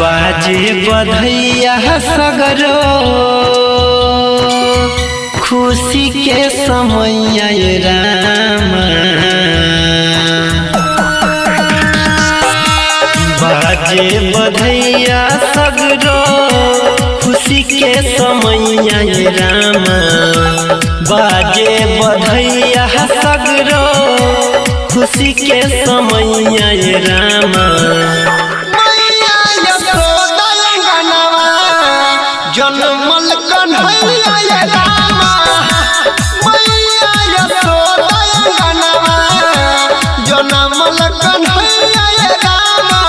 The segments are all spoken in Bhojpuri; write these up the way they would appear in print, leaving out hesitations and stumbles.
बाजे बधैया सगरो खुशी के समय रामा बाजे बधैया सगरो खुशी के समय रामा बाजे बधैया सगरो खुशी के समय रामा जनमल कन्हैया रामा मैया यशोदा अंगनवा जनमल कन्हैया रामा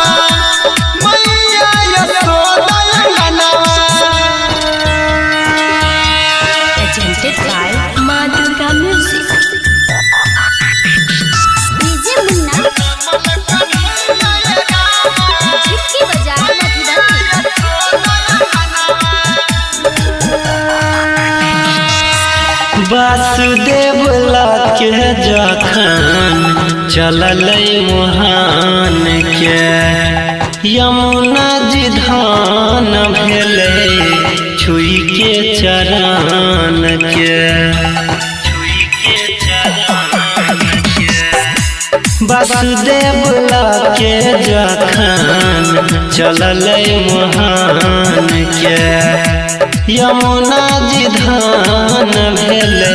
मैया यशोदा अंगनवा। Presented by माँ दुर्गा म्यूजिक। डीजे मुन्ना झिटकी बजा वासुदेव लाके जखन चलल मुहान के यमुना जी धान भेले छुई के चरण के वासुदेव लाके जखन चलल मुहान के यमुना जी धान भेले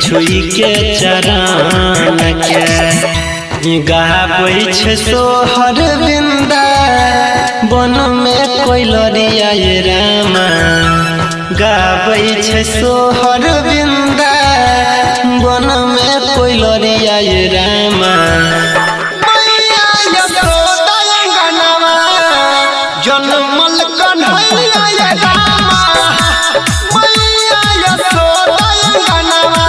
छुई के चरण के गाबै छै सोहर बिंदा बन में कोइलरिया रामा गाबै छै सोहर बिंदा बन में कोइलरिया रामा मैया यशोदा अंगनवा जनमल कन्हैया रामा मैया यशोदा अंगनवा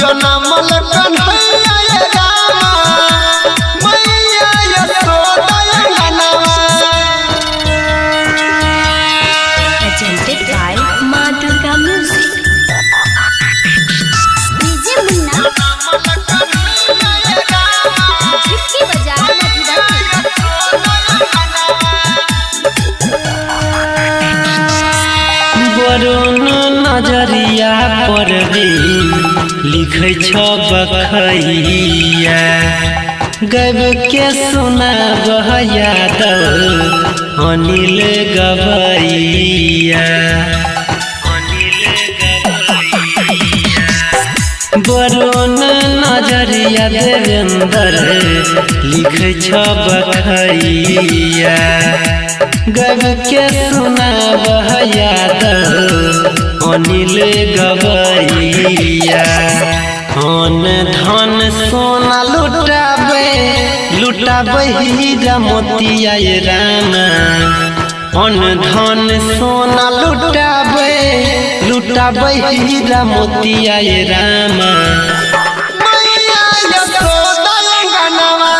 जनमल कन्हैया रामा मैया यशोदा अंगनवा। Presented by माँ दुर्गा म्यूजिक। डीजे मुन्ना झिटकी बजा वरुण नजरिया पर भी लिखै छ बखैया गब के सुना यादव अनिल गवैया वरुण नजरिया देवेंद्र लिखै छ बखैया गब के सुना यादव अनिल गवैया अन धन सोना लुटाबै हीरा मोतिया रामा अन धन सोना लुटाबै हीरा मोतिया रामा मैया यशोदा अंगनवा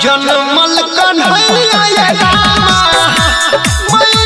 जनमल कन्हैया रामा मैया